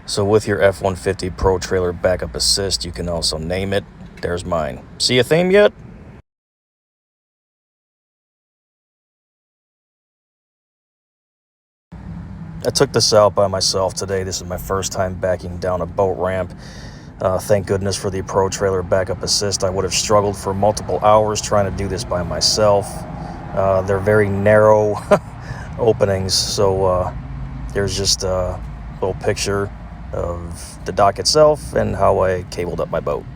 So with your F-150 Pro Trailer Backup Assist, you can also name it. There's mine. See a theme yet? I took this out by myself today. This is my first time backing down a boat ramp. Thank goodness for the Pro Trailer Backup Assist. I would have struggled for multiple hours trying to do this by myself. They're very narrow openings, so there's just a little picture of the dock itself and how I cabled up my boat.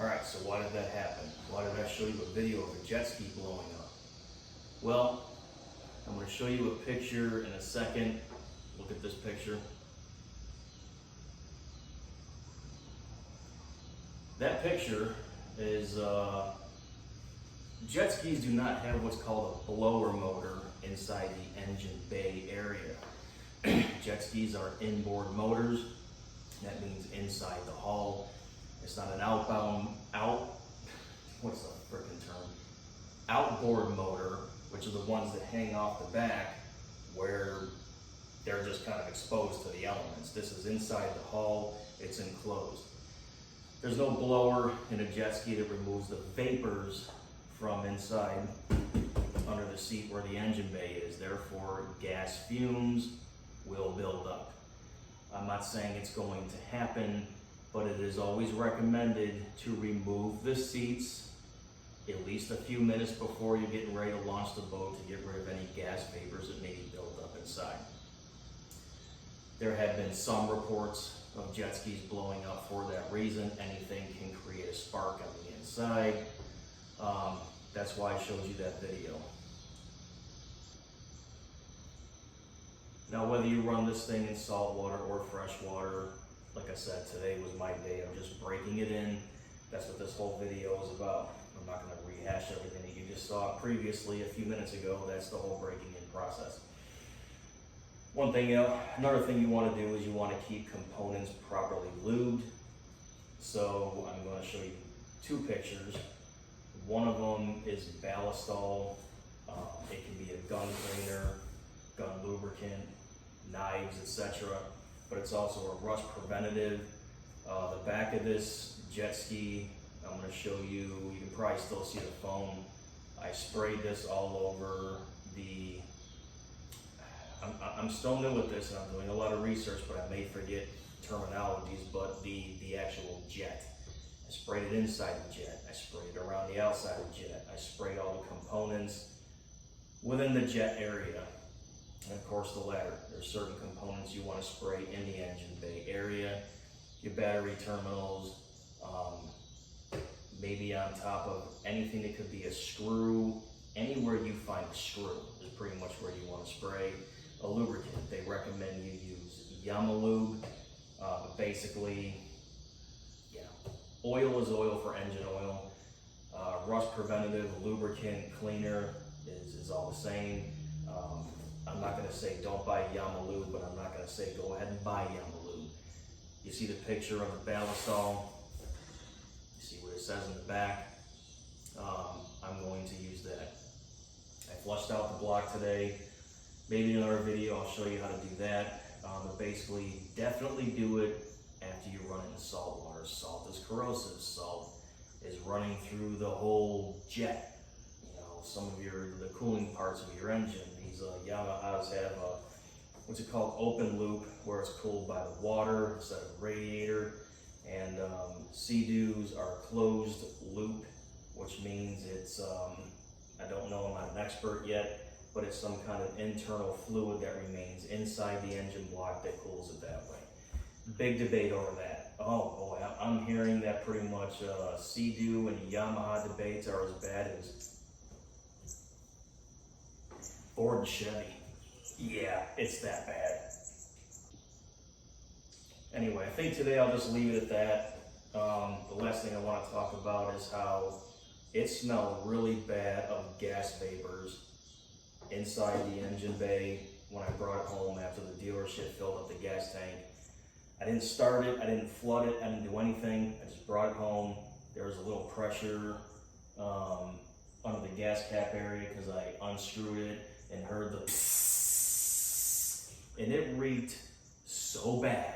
Alright, so why did that happen? Why did I show you a video of a jet ski blowing up? Well, I'm going to show you a picture in a second. Look at this picture. That picture is, jet skis do not have what's called a blower motor inside the engine bay area. Jet skis are inboard motors. That means inside the hull. It's not an what's the frickin' term? Outboard motor, which are the ones that hang off the back where they're just kind of exposed to the elements. This is inside the hull, it's enclosed. There's no blower in a jet ski that removes the vapors from inside under the seat where the engine bay is. Therefore, gas fumes will build up. I'm not saying it's going to happen, but it is always recommended to remove the seats at least a few minutes before you're getting ready to launch the boat to get rid of any gas vapors that may be built up inside. There have been some reports of jet skis blowing up for that reason. Anything can create a spark on the inside. That's why I showed you that video. Now, whether you run this thing in salt water or fresh water, like I said, today was my day. I'm just breaking it in. That's what this whole video is about. I'm not going to rehash everything that you just saw previously a few minutes ago. That's the whole breaking in process. Another thing you want to do is you want to keep components properly lubed. So I'm going to show you two pictures. One of them is ballistol. It can be a gun cleaner, gun lubricant, knives, etc. But it's also a rust preventative. The back of this jet ski, I'm going to show you, you can probably still see the foam. I sprayed this all over the, I'm still new with this and I'm doing a lot of research, but I may forget terminologies, but the actual jet. I sprayed it inside the jet. I sprayed it around the outside of the jet. I sprayed all the components within the jet area. And of course the ladder. There's certain components you want to spray in the engine bay area. Your battery terminals, maybe on top of anything that could be a screw. Anywhere you find a screw is pretty much where you want to spray a lubricant. They recommend you use Yamaha. Basically, oil is oil for engine oil. Rust preventative, lubricant, cleaner is all the same. I'm not going to say don't buy Yamaha, but I'm not going to say go ahead and buy Yamaha. You see the picture of the ballistol. You see what it says in the back. I'm going to use that. I flushed out the block today. Maybe in another video I'll show you how to do that. But basically, definitely do it after you run into salt water. Salt is corrosive. Salt is running through the whole jet. Some of the cooling parts of your engine. These Yamahas have what's it called, open loop, where it's cooled by the water instead of the radiator. And Sea-Doos are closed loop, which means it's, I don't know, I'm not an expert yet, but it's some kind of internal fluid that remains inside the engine block that cools it that way. Big debate over that. Oh boy, I'm hearing that pretty much Sea-Doo and Yamaha debates are as bad as Ford and Chevy. Yeah, it's that bad. Anyway, I think today I'll just leave it at that. The last thing I want to talk about is how it smelled really bad of gas vapors inside the engine bay when I brought it home after the dealership filled up the gas tank. I didn't start it, I didn't flood it, I didn't do anything. I just brought it home. There was a little pressure under the gas cap area because I unscrewed it and heard the psss, and it reeked so bad.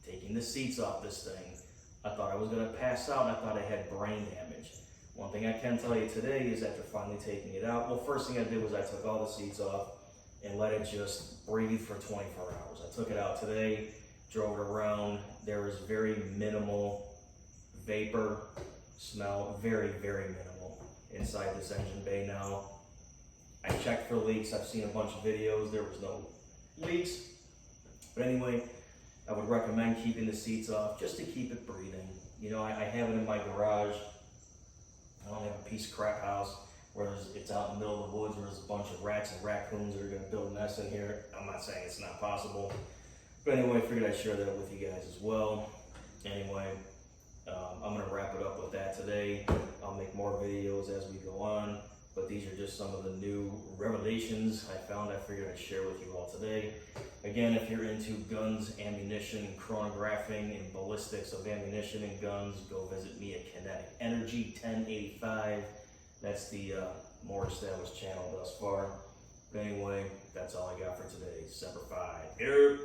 Taking the seats off this thing, I thought I was gonna pass out. I thought I had brain damage. One thing I can tell you today is after finally taking it out, well, first thing I did was I took all the seats off and let it just breathe for 24 hours. I took it out today, drove it around. There was very minimal vapor smell, very, very minimal inside this engine bay now. I checked for leaks. I've seen a bunch of videos. There was no leaks. But anyway, I would recommend keeping the seats off just to keep it breathing. I have it in my garage. I don't have a piece of crap house where it's out in the middle of the woods where there's a bunch of rats and raccoons that are going to build nests in here. I'm not saying it's not possible. But anyway, I figured I'd share that with you guys as well. Anyway, I'm going to wrap it up with that today. I'll make more videos as we go on. But these are just some of the new revelations I found. I figured I'd share with you all today. Again, if you're into guns, ammunition, chronographing, and ballistics of ammunition and guns, go visit me at Kinetic Energy 1085. That's the more established channel thus far. But anyway, that's all I got for today. Semper Fi. Here.